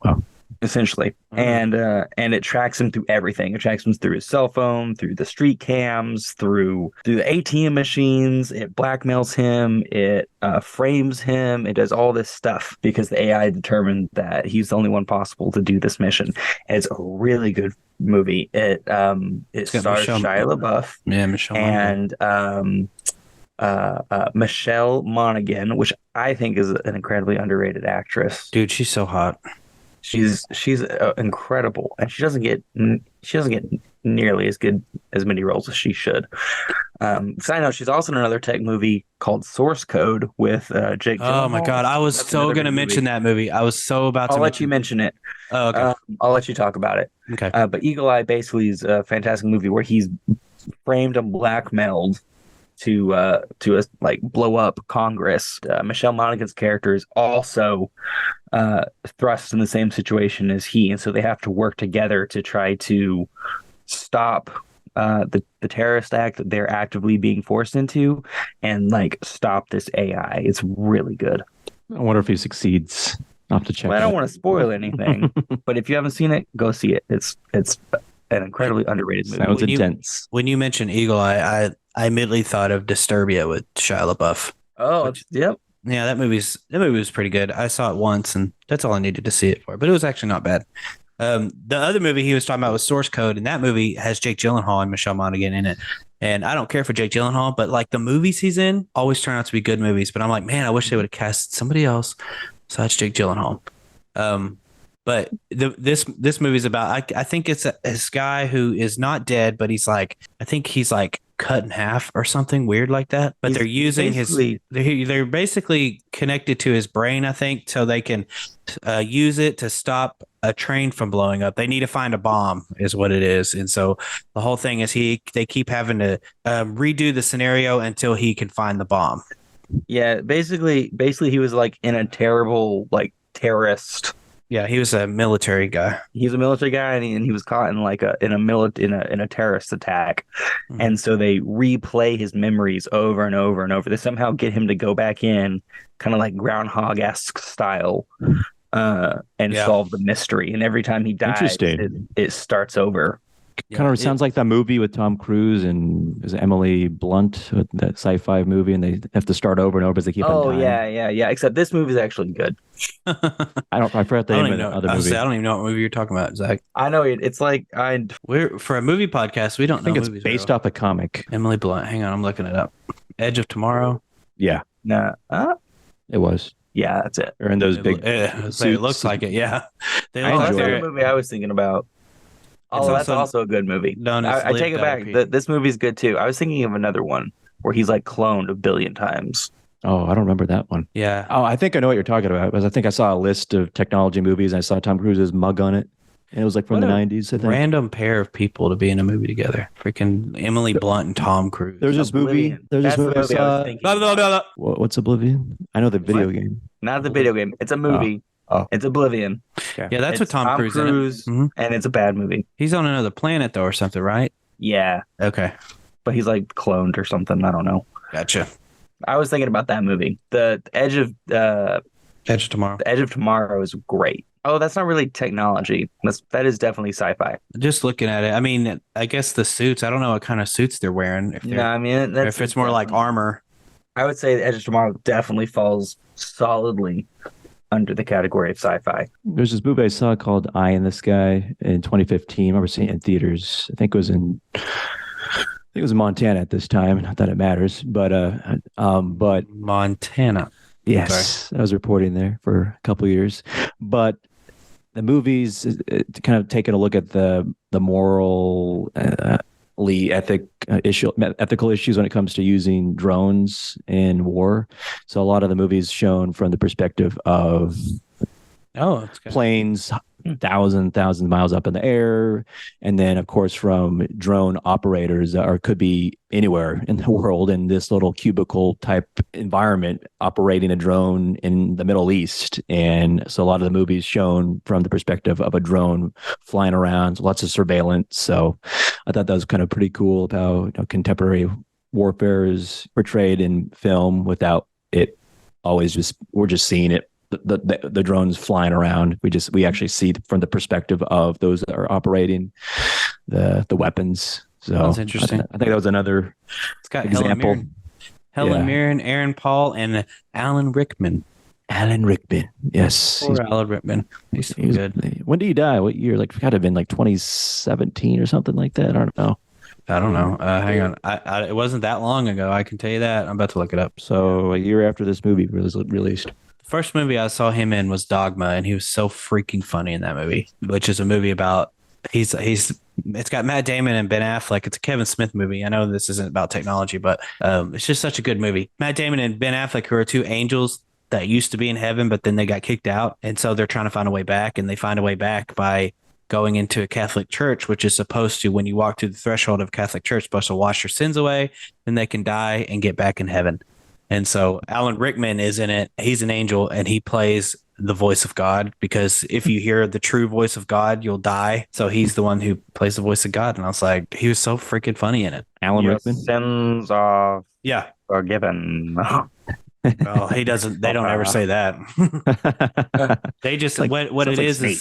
Wow. Essentially, and it tracks him through everything. It tracks him through his cell phone, through the street cams, through the ATM machines. It blackmails him. It frames him. It does all this stuff because the AI determined that he's the only one possible to do this mission. And it's a really good movie. It stars Shia LaBeouf, Michelle and Michelle Monaghan, which I think is an incredibly underrated actress. Dude, she's so hot. She's incredible, and she doesn't get nearly as many roles as she should. Side note, she's also in another tech movie called Source Code with Jake Gyllenhaal. Oh my God, I was so going to mention that movie. I was so about to. I'll let you mention it. Oh, okay. I'll let you talk about it. Okay. But Eagle Eye basically is a fantastic movie where he's framed and blackmailed to like blow up Congress. Michelle Monaghan's character is also thrust in the same situation as he, and so they have to work together to try to stop the terrorist act that they're actively being forced into, and like stop this AI. It's really good. I wonder if he succeeds. I'll have to check. Well, I don't want to spoil anything, but if you haven't seen it, go see it. It's an incredibly underrated movie. Sounds intense. When you mentioned Eagle Eye, I immediately thought of Disturbia with Shia LaBeouf. Oh, yep. Yeah, that movie was pretty good. I saw it once, and that's all I needed to see it for. But it was actually not bad. The other movie he was talking about was Source Code, and that movie has Jake Gyllenhaal and Michelle Monaghan in it. And I don't care for Jake Gyllenhaal, but like the movies he's in always turn out to be good movies. But I'm like, man, I wish they would have cast somebody else besides Jake Gyllenhaal. But this movie's about I think it's this guy who is not dead, but he's like cut in half or something weird like that. But they're using they're basically connected to his brain, I think, so they can use it to stop a train from blowing up. They need to find a bomb is what it is. And so the whole thing is they keep having to redo the scenario until he can find the bomb. Yeah, basically he was like in a terrible like terrorist. Yeah, he was a military guy. He's a military guy, and he was caught in like in a terrorist attack, and so they replay his memories over and over and over. They somehow get him to go back in, kind of like Groundhog-esque style, and solve the mystery. And every time he dies, it starts over. Kind of sounds like that movie with Tom Cruise and is it Emily Blunt, that sci-fi movie, and they have to start over and over as they keep on dying. Yeah. Except this movie is actually good. I forgot the name of the other movie. I don't even know what movie you're talking about, Zach. I know it's like we're for a movie podcast. We don't. I think it's based off a comic. Emily Blunt. Hang on, I'm looking it up. Edge of Tomorrow. Yeah. Nah. It was. Yeah, that's it. They're in those big. It looks like it. Yeah. That's the movie I was thinking about. Oh, that's also a good movie. I take it back. This movie's good too. I was thinking of another one where he's like cloned 1 billion times. Oh, I don't remember that one. Yeah. Oh, I think I know what you're talking about. Because I think I saw a list of technology movies and I saw Tom Cruise's mug on it. And it was like from the 90s, I think. Random pair of people to be in a movie together. Freaking Emily Blunt and Tom Cruise. There's this movie. I saw. What's Oblivion? I know the video game. Not the video game. It's a movie. Oh. It's Oblivion. Okay. Yeah, that's what Tom Cruise and it's a bad movie. He's on another planet, though, or something, right? Yeah. Okay. But he's like cloned or something. I don't know. Gotcha. I was thinking about that movie. The Edge of Tomorrow. The Edge of Tomorrow is great. Oh, that's not really technology. That is definitely sci-fi. Just looking at it, I mean, I guess the suits. I don't know what kind of suits they're wearing. If it's more like armor. I would say the Edge of Tomorrow definitely falls solidly under the category of sci-fi. There's this movie I saw called Eye in the Sky in 2015. I remember seeing it in theaters. I think it was in Montana at this time. Not that it matters, but Montana. Yes, I was reporting there for a couple of years. But the movie's kind of taking a look at the moral ethical issues when it comes to using drones in war. So a lot of the movies shown from the perspective of Oh, it's good. planes thousands of miles up in the air, and then of course from drone operators, or could be anywhere in the world, in this little cubicle type environment operating a drone in the Middle East. And so a lot of the movies shown from the perspective of a drone flying around, lots of surveillance. So I thought that was kind of pretty cool how contemporary warfare is portrayed in film without it always just we're just seeing it, the drones flying around. We actually see from the perspective of those that are operating the weapons. So That's interesting. I think that was another It's got example. Helen Mirren, Aaron Paul, and Alan Rickman. Alan Rickman, yes, Poor Alan Rickman. He's so good. When did he die? What year? Like, got to have been like 2017 or something like that. I don't know. Hang on. It wasn't that long ago. I can tell you that. I'm about to look it up. So a year after this movie was released. First movie I saw him in was Dogma, and he was so freaking funny in that movie, which is a movie about it's got Matt Damon and Ben Affleck. It's a Kevin Smith movie. I know this isn't about technology, but it's just such a good movie. Matt Damon and Ben Affleck, who are two angels that used to be in heaven, but then they got kicked out, and so they're trying to find a way back, and they find a way back by going into a Catholic church, which is supposed to, when you walk through the threshold of Catholic church, supposed to wash your sins away, then they can die and get back in heaven. And so Alan Rickman is in it. He's an angel, and he plays the voice of God, because if you hear the true voice of God, you'll die. So he's the one who plays the voice of God. And I was like, he was so freaking funny in it. Alan Rickman? Sins are forgiven. Well, he doesn't. They don't ever say that. They just like, what it like is Snape.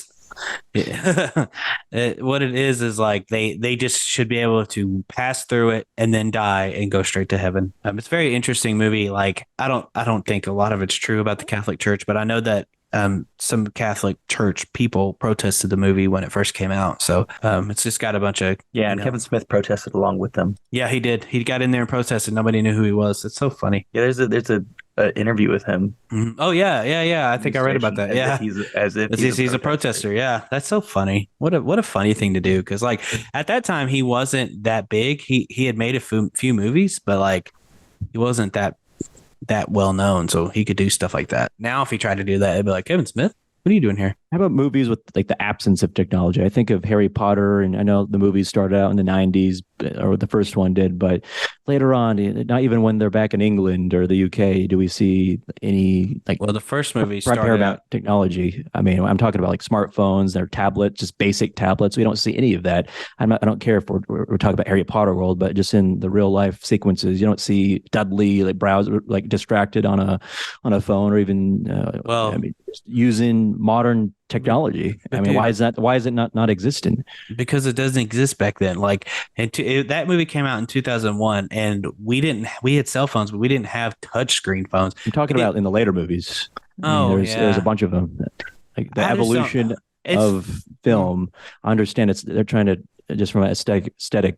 what it is like they just should be able to pass through it and then die and go straight to heaven. It's a very interesting movie. Like, I don't think a lot of it's true about the Catholic Church, but I know that some Catholic Church people protested the movie when it first came out. So it's just got a bunch of and Kevin Smith protested along with them. Yeah, he did. He got in there and protested. Nobody knew who he was. It's so funny. Yeah, there's a interview with him. Mm-hmm. Oh yeah. I think I read about that. As if he's a protester. Yeah, that's so funny. What a funny thing to do. Because like at that time he wasn't that big. He had made a few movies, but like he wasn't that well known, so he could do stuff like that. Now, if he tried to do that, it'd be like, Kevin Smith, what are you doing here? How about movies with like the absence of technology? I think of Harry Potter, and I know the movies started out in the 90s, or the first one did, but later on, not even when they're back in England or the UK, do we see any like the first movie started paramount technology. I mean, I'm talking about like smartphones, their tablets, just basic tablets. We don't see any of that. I don't care if we're talking about Harry Potter world, but just in the real life sequences, you don't see Dudley like browser like distracted on a phone, or even just using modern technology. I mean, why is it not existent? Because it doesn't exist back then. Like, that movie came out in 2001, and we had cell phones, but we didn't have touch screen phones. I'm talking about in the later movies. There's a bunch of them. Like the evolution of film. I understand they're trying to, just from an aesthetic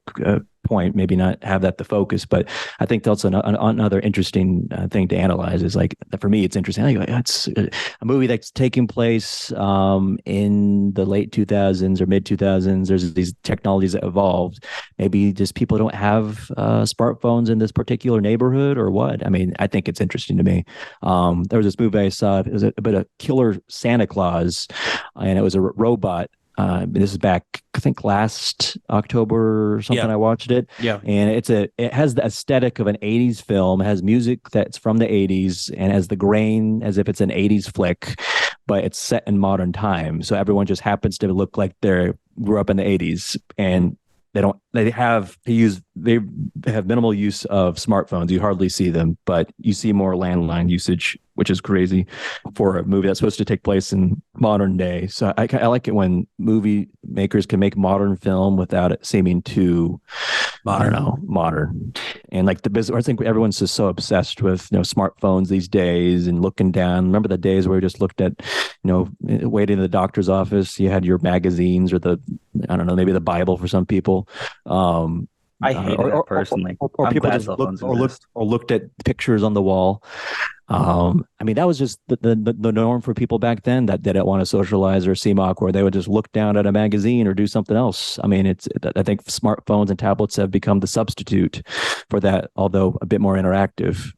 point, maybe not have that the focus, but I think that's another interesting thing to analyze. Is like, for me, it's interesting. It's a movie that's taking place in the late 2000s or mid 2000s. There's these technologies that evolved. Maybe just people don't have smartphones in this particular neighborhood, or what. I mean, I think it's interesting to me. There was this movie I saw. It was about a killer Santa Claus, and it was a robot. This is back, I think, last October or something. I watched it. Yeah. And it has the aesthetic of an 80s film. It has music that's from the 80s and has the grain as if it's an 80s flick, but it's set in modern times. So everyone just happens to look like they grew up in the 80s, and they have minimal use of smartphones. You hardly see them, but you see more landline usage, which is crazy for a movie that's supposed to take place in modern day. So I like it when movie makers can make modern film without it seeming too modern. And like the business, I think everyone's just so obsessed with smartphones these days and looking down. Remember the days where we just looked at, waiting in the doctor's office, you had your magazines or maybe the Bible for some people. I hate it personally. Or people just looked at pictures on the wall. I mean, that was just the norm for people back then that didn't want to socialize or seem awkward. They would just look down at a magazine or do something else. I mean, I think smartphones and tablets have become the substitute for that, although a bit more interactive.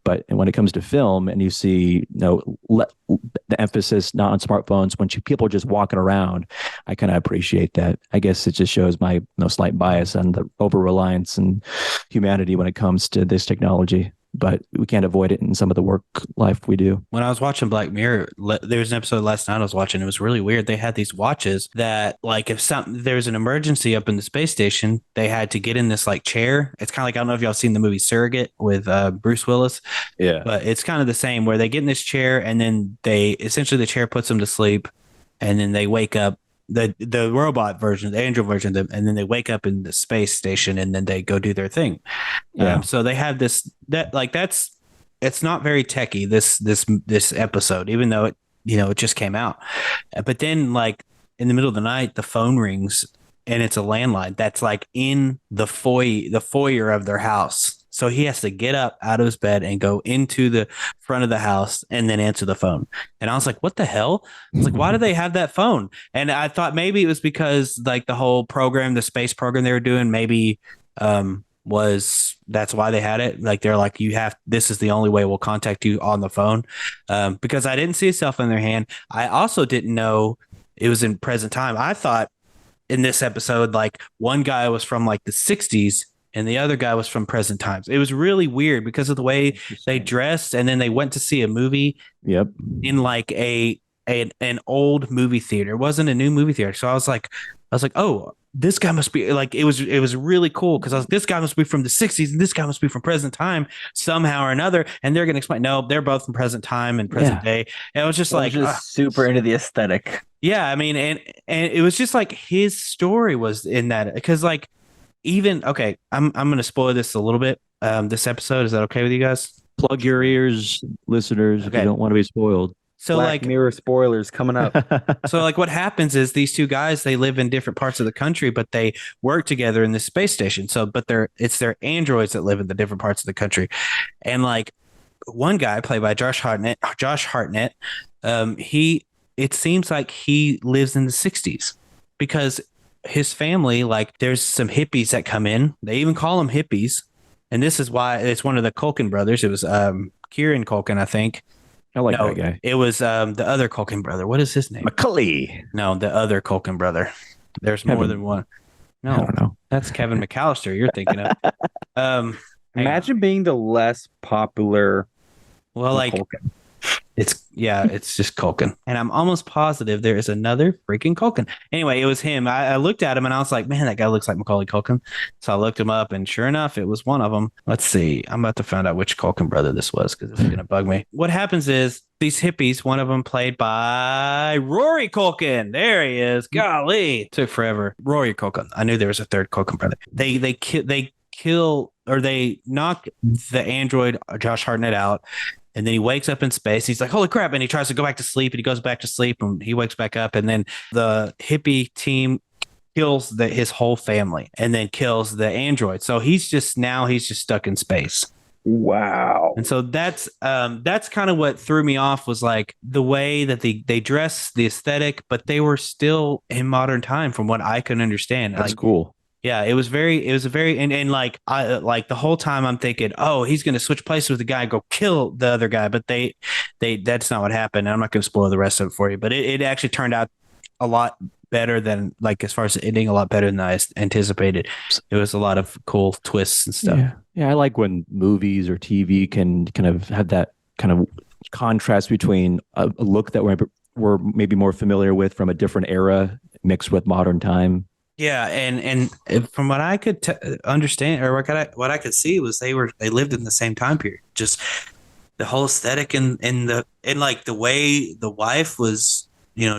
But when it comes to film, and you see, the emphasis not on smartphones when people are just walking around, I kind of appreciate that. I guess it just shows my slight bias on the over reliance and humanity when it comes to this technology, but we can't avoid it in some of the work life we do. When I was watching Black Mirror, there was an episode last night I was watching. It was really weird. They had these watches that, like, if there's an emergency up in the space station, they had to get in this like chair. It's kind of like, I don't know if y'all seen the movie Surrogate with Bruce Willis. Yeah, but it's kind of the same, where they get in this chair and then the chair puts them to sleep, and then they wake up. The robot version, the Android version of them, and then they wake up in the space station, and then they go do their thing. Yeah. So they have it's not very techy, this episode, even though it just came out. But then, like, in the middle of the night, the phone rings, and it's a landline that's like in the foyer of their house. So he has to get up out of his bed and go into the front of the house and then answer the phone. And I was like, what the hell? I was like, why do they have that phone? And I thought maybe it was because, like, the whole program, the space program they were doing, maybe that's why they had it. Like, they're like, this is the only way we'll contact you on the phone. Because I didn't see a cell phone in their hand. I also didn't know it was in present time. I thought in this episode, like, one guy was from like the 60s and the other guy was from present times. It was really weird because of the way they dressed, and then they went to see a movie. Yep. In like an old movie theater. It wasn't a new movie theater. So I was like, oh, this guy must be like, it was really cool because I was like, this guy must be from the 60s and this guy must be from present time somehow or another. And they're going to explain, no, they're both from present time and present day. And it was just super into the aesthetic. Yeah, I mean, and it was just like his story was in that, because, like, even, okay, I'm going to spoil this a little bit. This episode, is that okay with you guys? Plug your ears, listeners, if you don't want to be spoiled. So, Black Mirror spoilers coming up. So, like, what happens is these two guys, they live in different parts of the country, but they work together in this space station. So, but it's their androids that live in the different parts of the country. And, like, one guy played by Josh Hartnett, it seems like he lives in the 60s because his family, like, there's some hippies that come in. They even call them hippies. And this is why it's one of the Culkin brothers. It was Kieran Culkin, I think. I like that guy. It was the other Culkin brother. What is his name? Macaulay. No, the other Culkin brother. There's more than one. No, I don't know. That's Kevin McAllister you're thinking of. Imagine being the less popular. Well, like, Culkin. It's just Culkin. And I'm almost positive there is another freaking Culkin. Anyway, it was him. I looked at him and I was like, man, that guy looks like Macaulay Culkin. So I looked him up, and sure enough, it was one of them. Let's see. I'm about to find out which Culkin brother this was because it's going to bug me. What happens is these hippies, one of them played by Rory Culkin. There he is. Golly. It took forever. Rory Culkin. I knew there was a third Culkin brother. They kill, or they knock the android Josh Hartnett out. And then he wakes up in space. He's like, holy crap. And he tries to go back to sleep, and he goes back to sleep, and he wakes back up. And then the hippie team kills his whole family and then kills the android. So he's just stuck in space. Wow. And so that's kind of what threw me off, was like the way that they dress, the aesthetic, but they were still in modern time from what I can understand. That's cool. Yeah, it was and like, I like, the whole time I'm thinking, oh, he's going to switch places with the guy, go kill the other guy. But that's not what happened. I'm not going to spoil the rest of it for you, but it actually turned out a lot better than, like, as far as the ending, a lot better than I anticipated. It was a lot of cool twists and stuff. Yeah. I like when movies or TV can kind of have that kind of contrast between a look that we're maybe more familiar with from a different era mixed with modern time. Yeah, and from what I could understand, or what I could see, was they lived in the same time period. Just the whole aesthetic and like the way the wife was,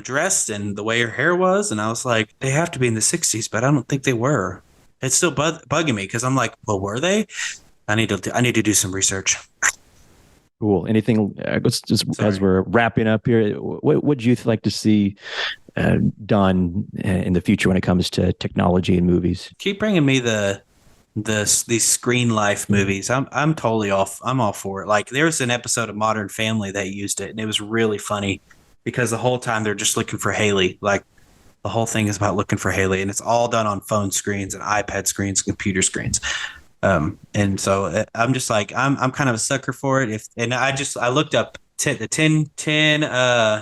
dressed, and the way her hair was, and I was like, they have to be in the 60s, but I don't think they were. It's still bugging me because I'm like, well, were they? I need to do some research. Cool. Anything? As we're wrapping up here, what would you like to see done in the future when it comes to technology and movies? Keep bringing me the these screen life movies. I'm totally off. I'm all for it. Like there's an episode of Modern Family that used it, and it was really funny because the whole time they're just looking for Haley. Like the whole thing is about looking for Haley, and it's all done on phone screens and iPad screens, computer screens. And so I'm just like I'm kind of a sucker for it. I looked up the 10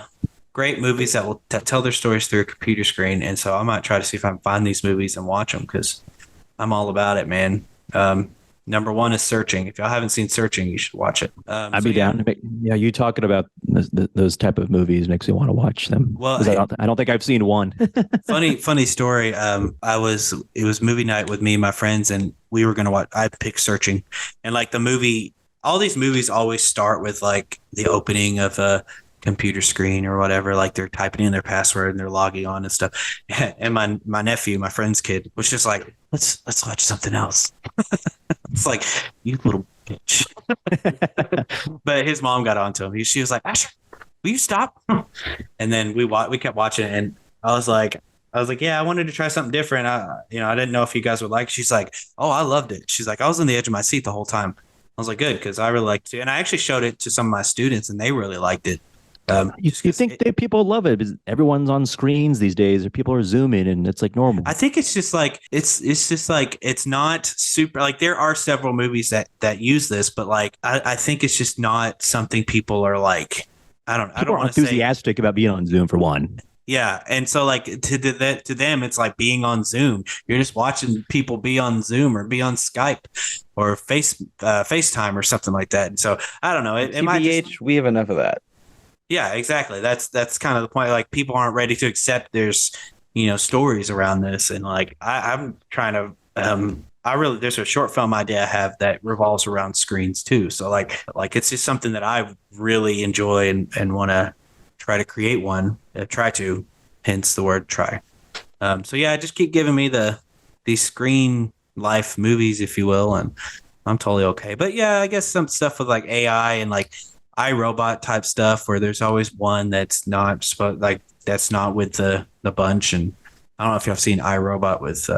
great movies that tell their stories through a computer screen, and so I might try to see if I can find these movies and watch them because I'm all about it, man. Number one is Searching. If y'all haven't seen Searching, you should watch it. I'd be down. Yeah, you talking about those type of movies makes me want to watch them. Well, I don't think I've seen one. funny story. It was movie night with me and my friends, and we were gonna watch. I picked Searching, and like the movie, all these movies always start with like the opening of a computer screen or whatever, like they're typing in their password and they're logging on and stuff. And my nephew, my friend's kid, was just like, let's watch something else. It's like, you little bitch. But his mom got onto him. She was like, Asher, will you stop? And then we kept watching it, and I was like, yeah, I wanted to try something different. I didn't know if you guys would like it. She's like, oh, I loved it. She's like, I was on the edge of my seat the whole time. I was like, good, because I really liked it. And I actually showed it to some of my students, and they really liked it. You think people love it because everyone's on screens these days, or people are zooming, and it's like normal. I think it's just like it's not super. Like there are several movies that use this, but like I think it's just not something people are like. I don't want to enthusiastic about being on Zoom for one. Yeah, and so like to them, it's like being on Zoom. You're just watching people be on Zoom or be on Skype or FaceTime or something like that. And so I don't know. We have enough of that. Yeah, exactly. That's kind of the point. Like people aren't ready to accept there's stories around this, and like I'm trying to there's a short film idea I have that revolves around screens too. So like it's just something that I really enjoy and want to try to create one. Hence the word try. So yeah, just keep giving me these screen life movies, if you will, and I'm totally okay. But yeah, I guess some stuff with like AI and like iRobot type stuff where there's always one that's not that's not with the bunch. And I don't know if y'all seen iRobot with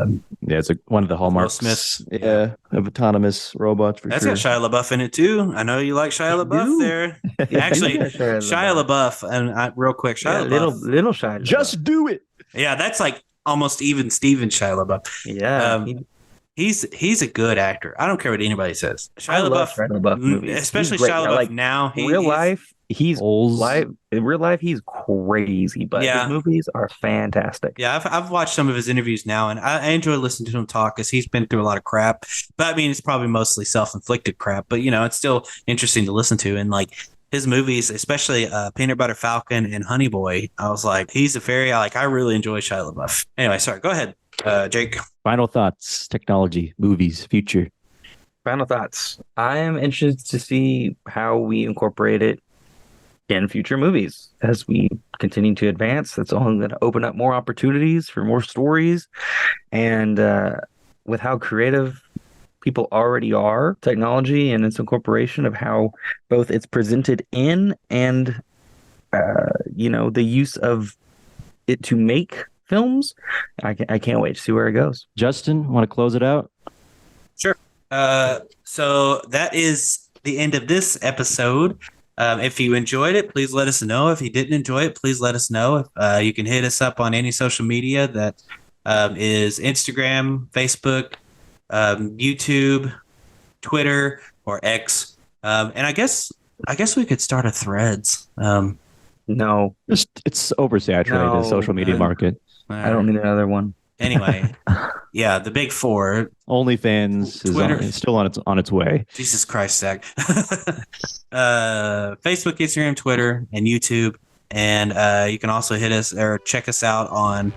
it's one of the hallmarks Smith of autonomous robots for that's sure. got Shia LaBeouf in it too. I know you like Shia LaBeouf there. Actually, Shia LaBeouf, and real quick, Shia LaBeouf, little Shia LaBeouf. Just do it. Yeah, that's like almost even Steven Shia LaBeouf. Yeah. He's a good actor. I don't care what anybody says. Shia LaBeouf movies. Especially Shia LaBeouf like, now. In real life, he's crazy, but his movies are fantastic. Yeah, I've watched some of his interviews now, and I enjoy listening to him talk because he's been through a lot of crap. But I mean, it's probably mostly self-inflicted crap. But it's still interesting to listen to. And like his movies, especially Peanut Butter Falcon and Honey Boy, I was like, I really enjoy Shia LaBeouf. Anyway, sorry, go ahead, Jake. Final thoughts, technology, movies, future. Final thoughts. I am interested to see how we incorporate it in future movies as we continue to advance. That's only going to open up more opportunities for more stories. And with how creative people already are, technology and its incorporation of how both it's presented in and, the use of it to make films, I can't wait to see where it goes. Justin, want to close it out? Sure. So that is the end of this episode. If you enjoyed it, please let us know. If you didn't enjoy it, please let us know. You can hit us up on any social media that is Instagram, Facebook, YouTube, Twitter, or X. And I guess we could start a Threads. No, it's oversaturated, the social media market. I don't need another one. Anyway, yeah, the big four. OnlyFans is still on its way. Jesus Christ, Zach. Facebook, Instagram, Twitter, and YouTube. And you can also hit us or check us out on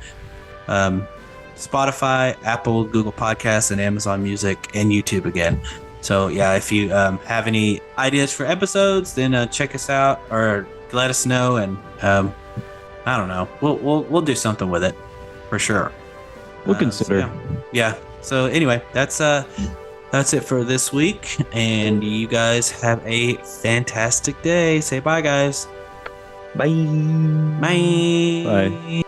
Spotify, Apple, Google Podcasts, and Amazon Music, and YouTube again. So yeah, if you have any ideas for episodes, then check us out or let us know, and I don't know. We'll do something with it for sure. We'll consider. So anyway, that's it for this week, and you guys have a fantastic day. Say bye, guys. Bye. Bye. Bye.